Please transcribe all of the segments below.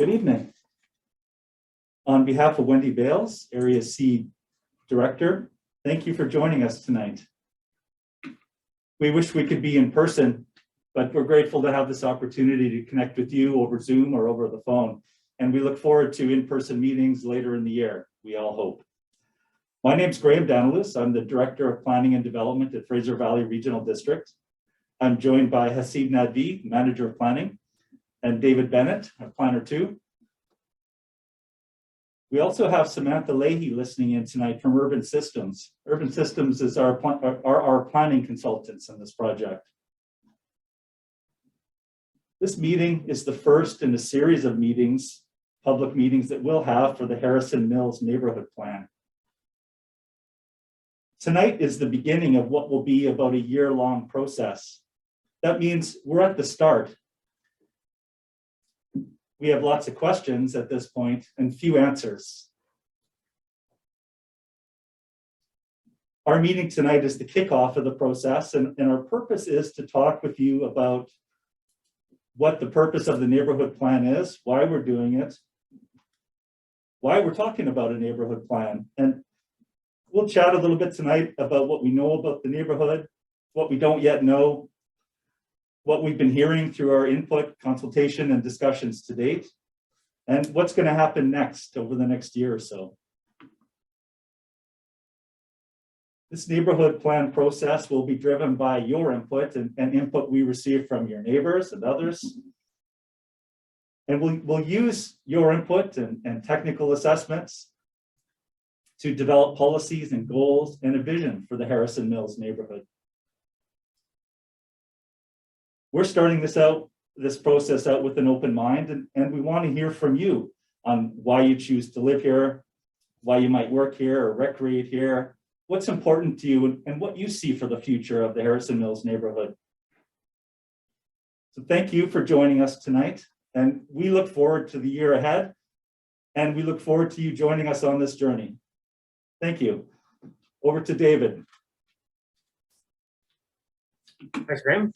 Good evening. On behalf of Wendy Bales, Area C Director, thank you for joining us tonight. We wish we could be in person, but we're grateful to have this opportunity to connect with you over Zoom or over the phone. And we look forward to in-person meetings later in the year, we all hope. My name's Graham Danilus. I'm the Director of Planning and Development at Fraser Valley Regional District. I'm joined by Haseeb Nadvi, Manager of Planning, and David Bennett, our Planner 2. We also have Samantha Leahy listening in tonight from Urban Systems. Urban Systems is our planning consultants in this project. This meeting is the first in a series of meetings, public meetings that we'll have for the Harrison Mills Neighborhood Plan. Tonight is the beginning of what will be about a year-long process. That means we're at the start. We have lots of questions at this point and few answers. Our meeting tonight is the kickoff of the process, and our purpose is to talk with you about what the purpose of the neighborhood plan is, why we're doing it, why we're talking about a neighborhood plan. And we'll chat a little bit tonight about what we know about the neighborhood, what we don't yet know, what we've been hearing through our input, consultation, and discussions to date, and what's going to happen next over the next year or so. This neighborhood plan process will be driven by your input and input we receive from your neighbors and others. And we'll use your input and technical assessments to develop policies and goals and a vision for the Harrison Mills neighborhood. We're starting this process out with an open mind, and we want to hear from you on why you choose to live here, why you might work here or recreate here, what's important to you, and what you see for the future of the Harrison Mills neighborhood. So thank you for joining us tonight, and we look forward to the year ahead, and we look forward to you joining us on this journey. Thank you. Over to David. Thanks, Graham.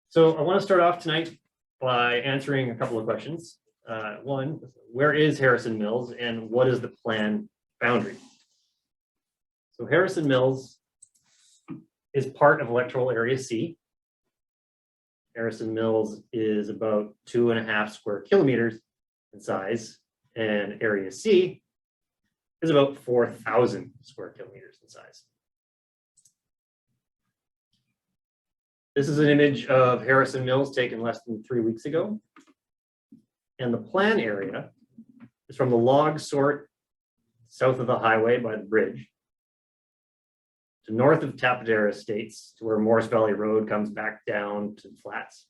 So I want to start off tonight by answering a couple of questions. One, where is Harrison Mills and what is the plan boundary? So Harrison Mills is part of electoral area C. Harrison Mills is about 2.5 square kilometers in size, and area C is about 4,000 square kilometers in size. This is an image of Harrison Mills taken less than 3 weeks ago. And the plan area is from the log sort south of the highway by the bridge to north of Tappadera Estates to where Morris Valley Road comes back down to the flats.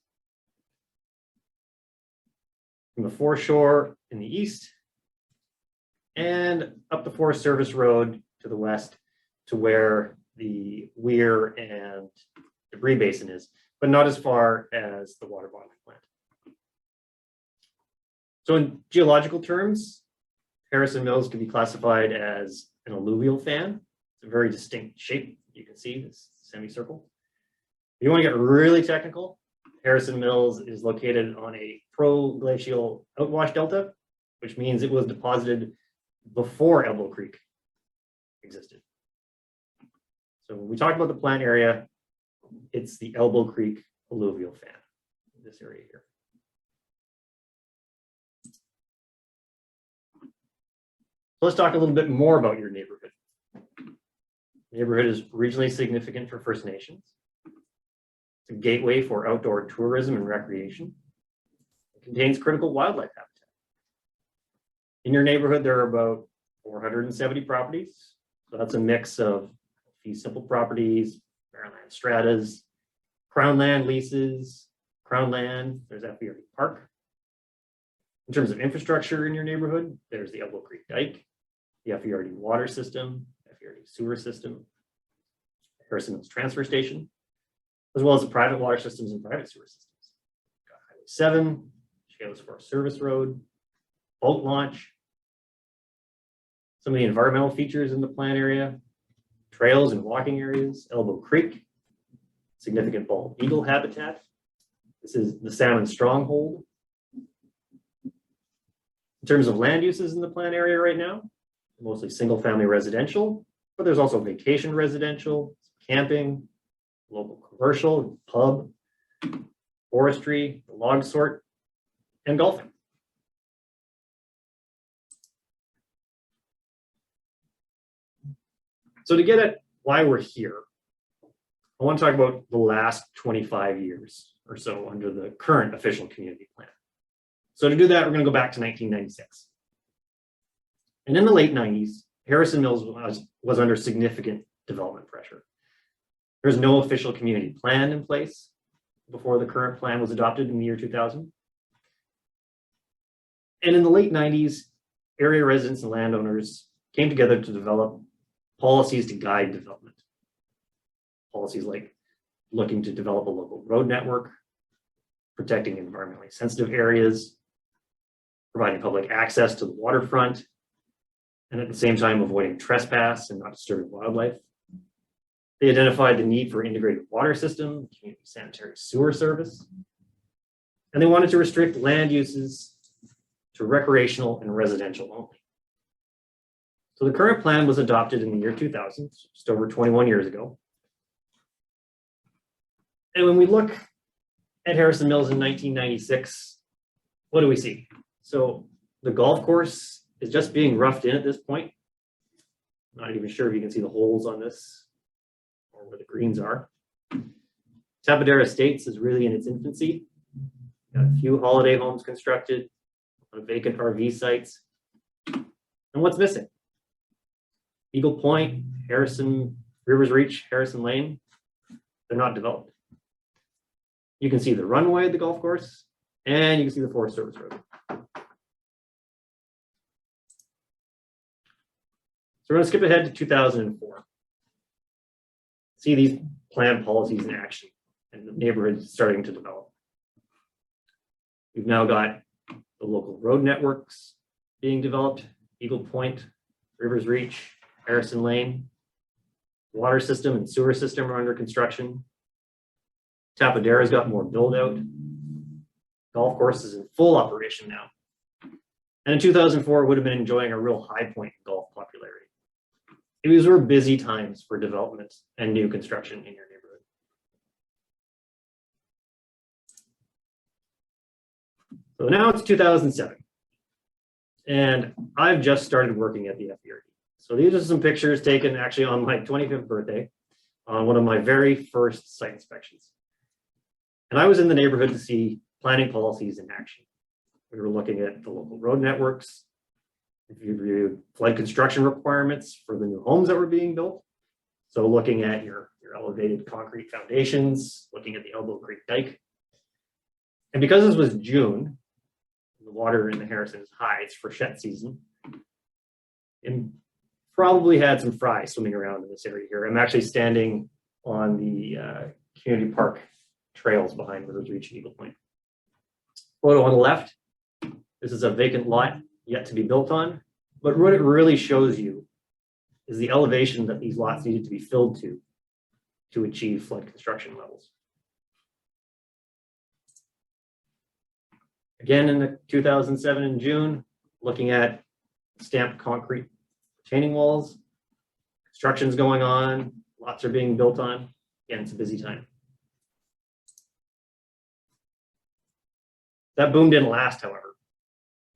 From the foreshore in the east and up the Forest Service Road to the west to where the weir and debris basin is, but not as far as the water bottling plant. So in geological terms, Harrison Mills can be classified as an alluvial fan. It's a very distinct shape. You can see this semicircle. If you want to get really technical, Harrison Mills is located on a proglacial outwash delta, which means it was deposited before Elbow Creek existed. So when we talk about the plant area, it's the Elbow Creek alluvial fan, this area here. So let's talk a little bit more about your neighborhood. The neighborhood is regionally significant for First Nations. It's a gateway for outdoor tourism and recreation. It contains critical wildlife habitat. In your neighborhood, there are about 470 properties. So that's a mix of fee simple properties, Maryland stratas, Crown land leases, Crown land, there's FVRD Park. In terms of infrastructure in your neighborhood, there's the Elbow Creek Dike, the FVRD water system, FVRD sewer system, Harrison Mills transfer station, as well as the private water systems and private sewer systems. We've got Highway 7, Chehalis Forest Service Road, boat launch, some of the environmental features in the plan area, trails and walking areas, Elbow Creek, significant bald eagle habitat. This is the salmon stronghold. In terms of land uses in the plan area right now, mostly single family residential, but there's also vacation residential, camping, local commercial, pub, forestry, log sort, and golfing. So to get at why we're here, I want to talk about the last 25 years or so under the current official community plan. So to do that, we're going to go back to 1996. And in the late 90s, Harrison Mills was under significant development pressure. There's no official community plan in place before the current plan was adopted in the year 2000. And in the late 90s, area residents and landowners came together to develop policies to guide development. Policies like looking to develop a local road network, protecting environmentally sensitive areas, providing public access to the waterfront, and at the same time avoiding trespass and not disturbing wildlife. They identified the need for integrated water system, community sanitary sewer service, and they wanted to restrict land uses to recreational and residential only. So the current plan was adopted in the year 2000, just over 21 years ago. And when we look at Harrison Mills in 1996, what do we see? So the golf course is just being roughed in at this point. Not even sure if you can see the holes on this or where the greens are. Tapadera Estates is really in its infancy. Got a few holiday homes constructed, a vacant RV sites. And what's missing? Eagle Point, Harrison, Rivers Reach, Harrison Lane, they're not developed. You can see the runway at the golf course, and you can see the Forest Service Road. So we're going to skip ahead to 2004. See these plan policies in action, and the neighborhood is starting to develop. We've now got the local road networks being developed, Eagle Point, Rivers Reach, Harrison Lane. Water system and sewer system are under construction. Tapadera's got more build out. Golf course is in full operation now. And in 2004, would have been enjoying a real high point in golf popularity. These were busy times for development and new construction in your neighborhood. So now it's 2007. And I've just started working at the FVRD. So these are some pictures taken actually on my 25th birthday on one of my very first site inspections. And I was in the neighborhood to see planning policies in action. We were looking at the local road networks, reviewed flood construction requirements for the new homes that were being built. So looking at your elevated concrete foundations, looking at the Elbow Creek Dike. And because this was June, the water in the Harrison is high, it's freshet season. And probably had some fry swimming around in this area here. I'm actually standing on the community park trails behind Rivers Reach and Eagle Point. Photo on the left, this is a vacant lot yet to be built on, but what it really shows you is the elevation that these lots needed to be filled to achieve flood construction levels. Again, in the 2007 in June, looking at stamped concrete retaining walls, construction's going on, lots are being built on. Again, it's a busy time. That boom didn't last, however.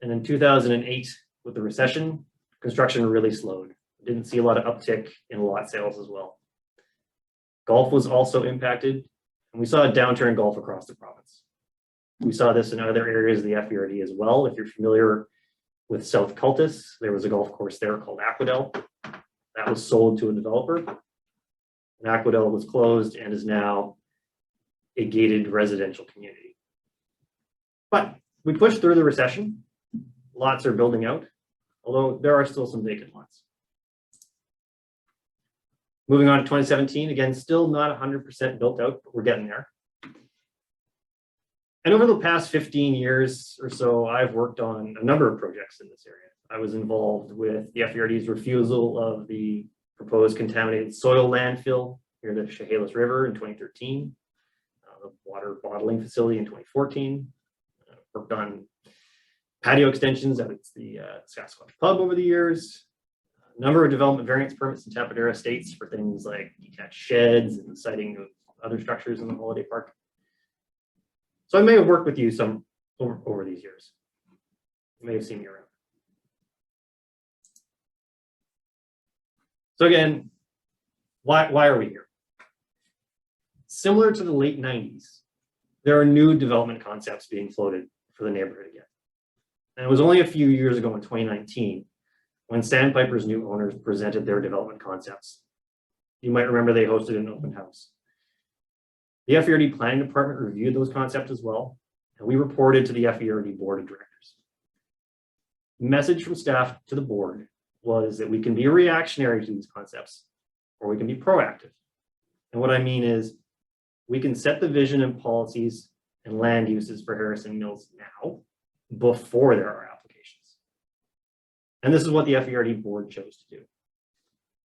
And in 2008, with the recession, construction really slowed. Didn't see a lot of uptick in lot sales as well. Golf was also impacted, and we saw a downturn in golf across the province. We saw this in other areas of the FVRD as well. If you're familiar with South Cultus, there was a golf course there called Aquadel. That was sold to a developer. And Aquadel was closed and is now a gated residential community. But we pushed through the recession. Lots are building out, although there are still some vacant lots. Moving on to 2017, again, still not 100% built out, but we're getting there. And over the past 15 years or so, I've worked on a number of projects in this area. I was involved with the FVRD's refusal of the proposed contaminated soil landfill near the Chehalis River in 2013, the water bottling facility in 2014, worked on patio extensions at the Saskatchewan Pub over the years, a number of development variance permits in Tapadera Estates for things like detached sheds and siting of other structures in the holiday park. So I may have worked with you some over these years. You may have seen me around. So again, why are we here? Similar to the late 90s, there are new development concepts being floated for the neighborhood again. And it was only a few years ago in 2019 when Sandpiper's new owners presented their development concepts. You might remember they hosted an open house. The FVRD Planning Department reviewed those concepts as well, and we reported to the FVRD Board of Directors. The message from staff to the board was that we can be reactionary to these concepts, or we can be proactive. And what I mean is, we can set the vision and policies and land uses for Harrison Mills now, before there are applications. And this is what the FVRD board chose to do.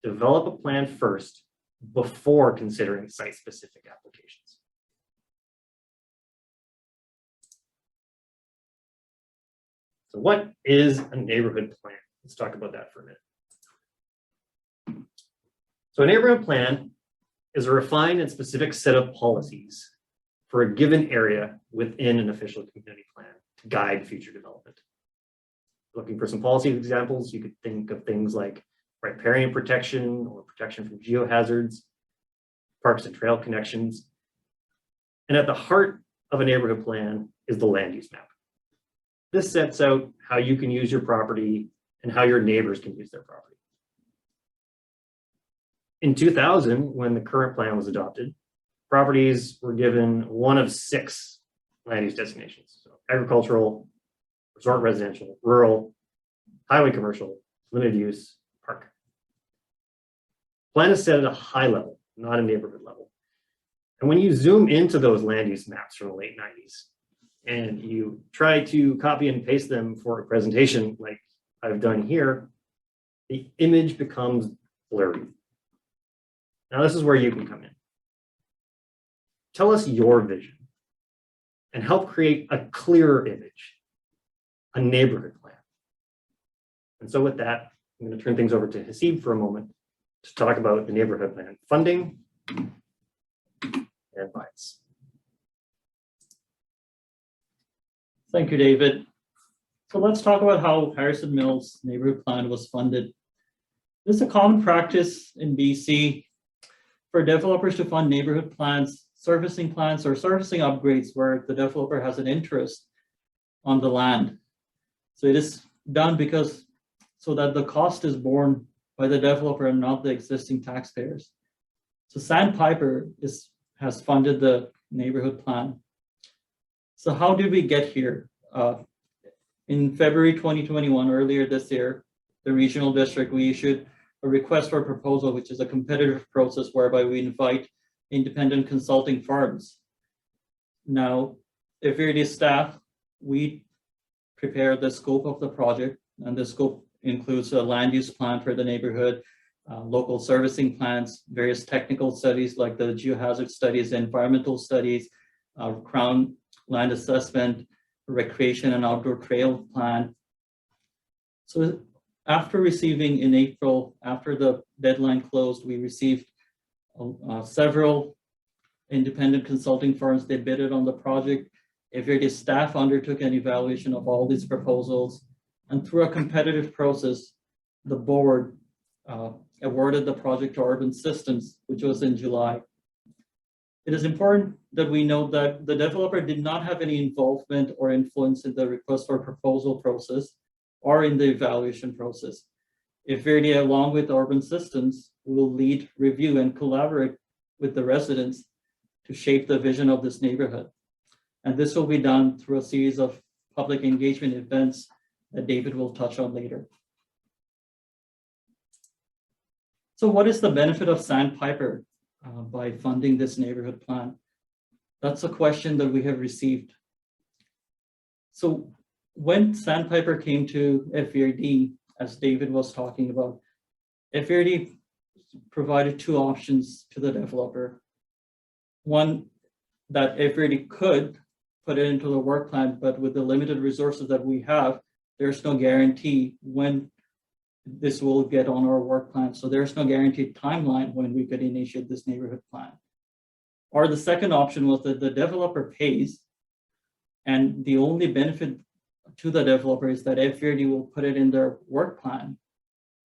Develop a plan first before considering site-specific applications. So what is a neighborhood plan? Let's talk about that for a minute. So a neighborhood plan is a refined and specific set of policies for a given area within an official community plan to guide future development. Looking for some policy examples, you could think of things like riparian protection or protection from geohazards, parks and trail connections. And at the heart of a neighborhood plan is the land use map. This sets out how you can use your property and how your neighbors can use their property. In 2000, when the current plan was adopted, properties were given one of 6 land use designations. So agricultural, resort residential, rural, highway commercial, limited use, park. Plan is set at a high level, not a neighborhood level. And when you zoom into those land use maps from the late 90s, and you try to copy and paste them for a presentation like I've done here, the image becomes blurry. Now this is where you can come in. Tell us your vision and help create a clearer image, a neighborhood plan. And so with that, I'm going to turn things over to Hasib for a moment to talk about the neighborhood plan funding and advice. Thank you, David. So let's talk about how Harrison Mills neighborhood plan was funded. This is a common practice in BC for developers to fund neighborhood plans, surfacing plans, or surfacing upgrades where the developer has an interest on the land. So it is done so that the cost is borne by the developer and not the existing taxpayers. So Sandpiper has funded the neighborhood plan. So how did we get here? In February 2021, earlier this year, the regional district, we issued a request for proposal, which is a competitive process whereby we invite independent consulting firms. Now, FVRD staff, we prepare the scope of the project, and the scope includes a land use plan for the neighborhood, local servicing plans, various technical studies like the geohazard studies, environmental studies, Crown land assessment, recreation and outdoor trail plan. So after receiving in April, after the deadline closed, we received several independent consulting firms. They bidded on the project. FVRD staff undertook an evaluation of all these proposals, and through a competitive process, the board awarded the project to Urban Systems, which was in July. It is important that we note that the developer did not have any involvement or influence in the request for proposal process or in the evaluation process. FVRD, along with Urban Systems, will lead, review, and collaborate with the residents to shape the vision of this neighborhood. And this will be done through a series of public engagement events that David will touch on later. So what is the benefit of Sandpiper by funding this neighborhood plan? That's a question that we have received. So when Sandpiper came to FVRD, as David was talking about, FVRD provided 2 options to the developer. One, that FVRD could put it into the work plan, but with the limited resources that we have, there's no guarantee when this will get on our work plan. So there's no guaranteed timeline when we could initiate this neighborhood plan. Or the second option was that the developer pays, and the only benefit to the developer is that FVRD will put it in their work plan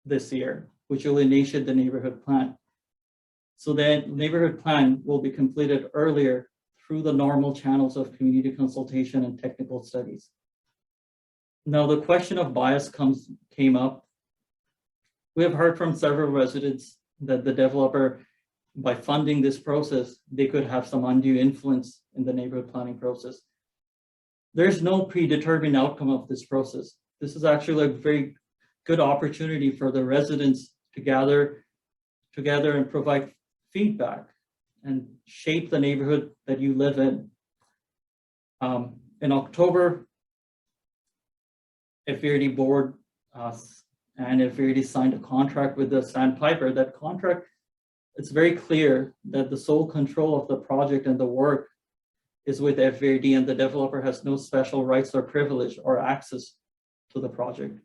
this year, which will initiate the neighborhood plan. So that neighborhood plan will be completed earlier through the normal channels of community consultation and technical studies. Now, the question of bias came up. We have heard from several residents that the developer, by funding this process, they could have some undue influence in the neighborhood planning process. There's no predetermined outcome of this process. This is actually a very good opportunity for the residents to gather together and provide feedback and shape the neighborhood that you live in. In October, FVRD board and FVRD signed a contract with the sandpiper. That contract, it's very clear that the sole control of the project and the work is with FVRD, and the developer has no special rights or privilege or access to the project.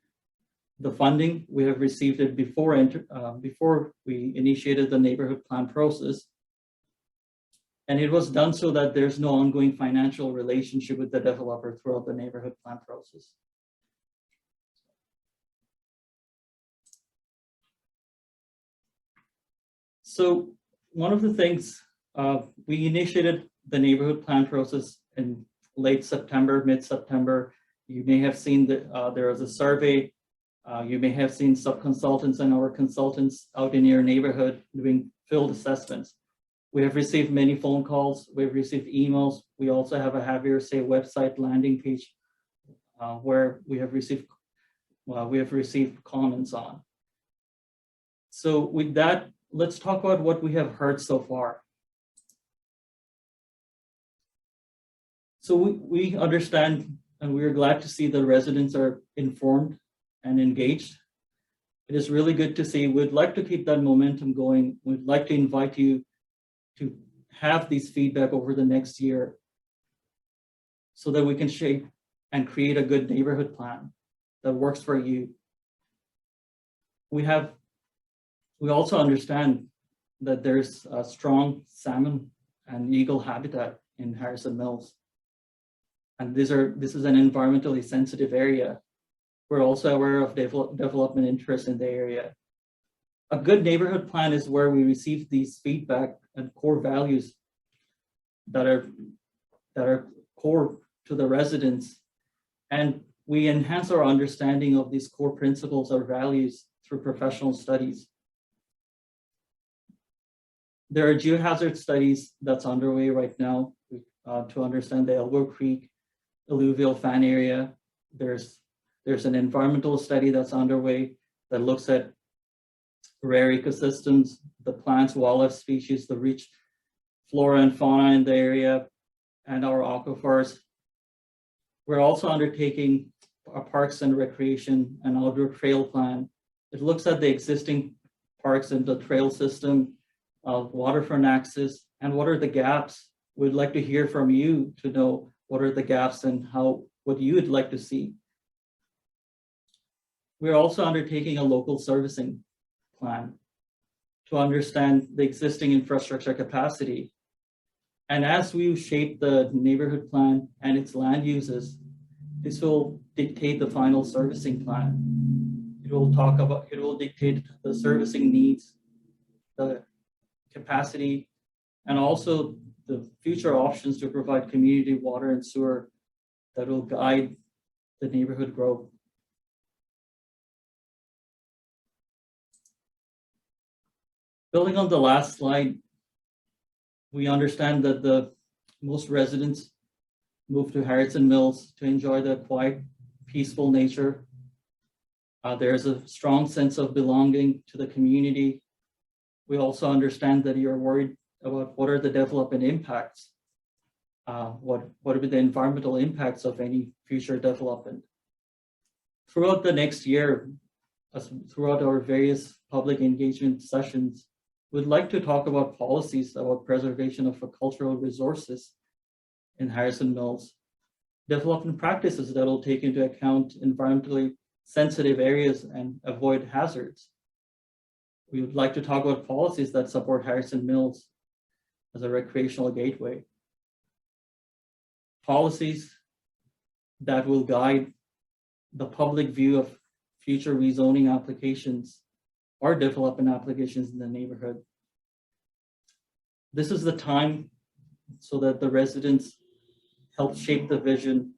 The funding, we have received it before we initiated the neighborhood plan process. And it was done so that there's no ongoing financial relationship with the developer throughout the neighborhood plan process. So one of the things, we initiated the neighborhood plan process in late September, mid-September. You may have seen that there was a survey. You may have seen sub-consultants and our consultants out in your neighborhood doing field assessments. We have received many phone calls. We've received emails. We also have a Have Your Say website landing page where we have received comments on. So with that, let's talk about what we have heard so far. So we understand, and we are glad to see the residents are informed and engaged. It is really good to see. We'd like to keep that momentum going. We'd like to invite you to have these feedback over the next year so that we can shape and create a good neighborhood plan that works for you. We also understand that there's a strong salmon and eagle habitat in Harrison Mills. And this is an environmentally sensitive area. We're also aware of development interest in the area. A good neighborhood plan is where we receive these feedback and core values that are core to the residents. And we enhance our understanding of these core principles or values through professional studies. There are geohazard studies that's underway right now to understand the Elbow Creek alluvial fan area. There's an environmental study that's underway that looks at rare ecosystems, the plants, wildlife species, the rich flora and fauna in the area, and our aquifers. We're also undertaking a parks and recreation and outdoor trail plan. It looks at the existing parks and the trail system, waterfront access, and what are the gaps. We'd like to hear from you to know what are the gaps and what you would like to see. We're also undertaking a local servicing plan to understand the existing infrastructure capacity. And as we shape the neighborhood plan and its land uses, this will dictate the final servicing plan. It will dictate the servicing needs, the capacity, and also the future options to provide community water and sewer that will guide the neighborhood growth. Building on the last slide, we understand that most residents move to Harrison Mills to enjoy the quiet, peaceful nature. There's a strong sense of belonging to the community. We also understand that you're worried about what are the development impacts, what would be the environmental impacts of any future development. Throughout the next year, throughout our various public engagement sessions, we'd like to talk about policies about preservation of cultural resources in Harrison Mills. development practices that will take into account environmentally sensitive areas and avoid hazards. We would like to talk about policies that support Harrison Mills as a recreational gateway. Policies that will guide the public view of future rezoning applications or development applications in the neighborhood. This is the time so that the residents help shape the vision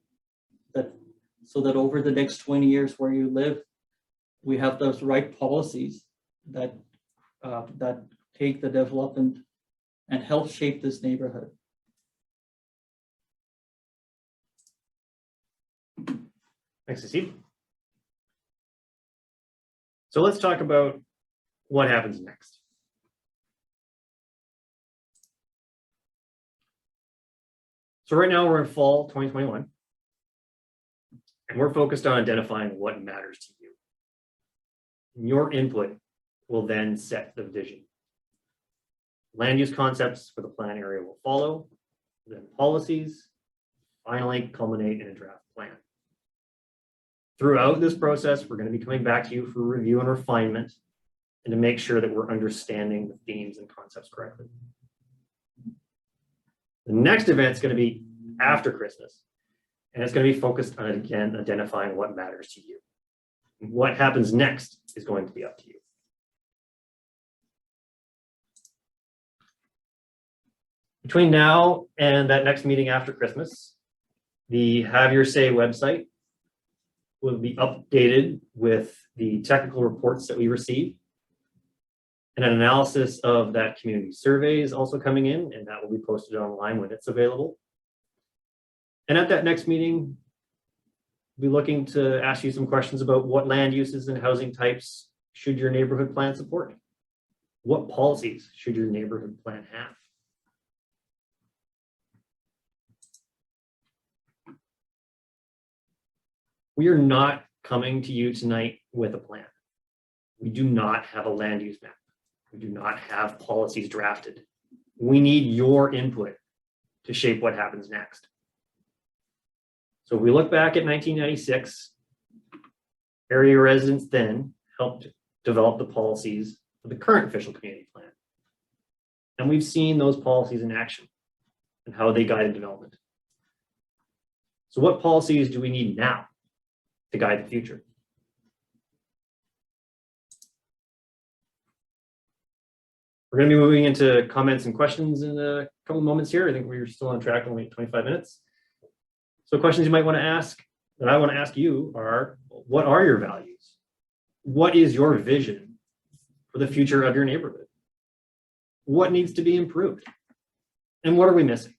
so that over the next 20 years where you live, we have those right policies that take the development and help shape this neighborhood. Thanks, Steve. So let's talk about what happens next. So right now we're in fall 2021, and we're focused on identifying what matters to you. Your input will then set the vision. Land use concepts for the plan area will follow, then policies, finally culminate in a draft plan. Throughout this process, we're going to be coming back to you for review and refinement and to make sure that we're understanding the themes and concepts correctly. The next event is going to be after Christmas, and it's going to be focused on, again, identifying what matters to you. What happens next is going to be up to you. Between now and that next meeting after Christmas, the Have Your Say website will be updated with the technical reports that we receive. And an analysis of that community survey is also coming in, and that will be posted online when it's available. And at that next meeting, we'll be looking to ask you some questions about what land uses and housing types should your neighborhood plan support? What policies should your neighborhood plan have? We are not coming to you tonight with a plan. We do not have a land use map. We do not have policies drafted. We need your input to shape what happens next. So if we look back at 1996, area residents then helped develop the policies for the current official community plan. And we've seen those policies in action and how they guided development. So what policies do we need now to guide the future? We're going to be moving into comments and questions in a couple of moments here. I think we're still on track, only 25 minutes. So questions you might want to ask, that I want to ask you are, what are your values? What is your vision for the future of your neighborhood? What needs to be improved? And what are we missing?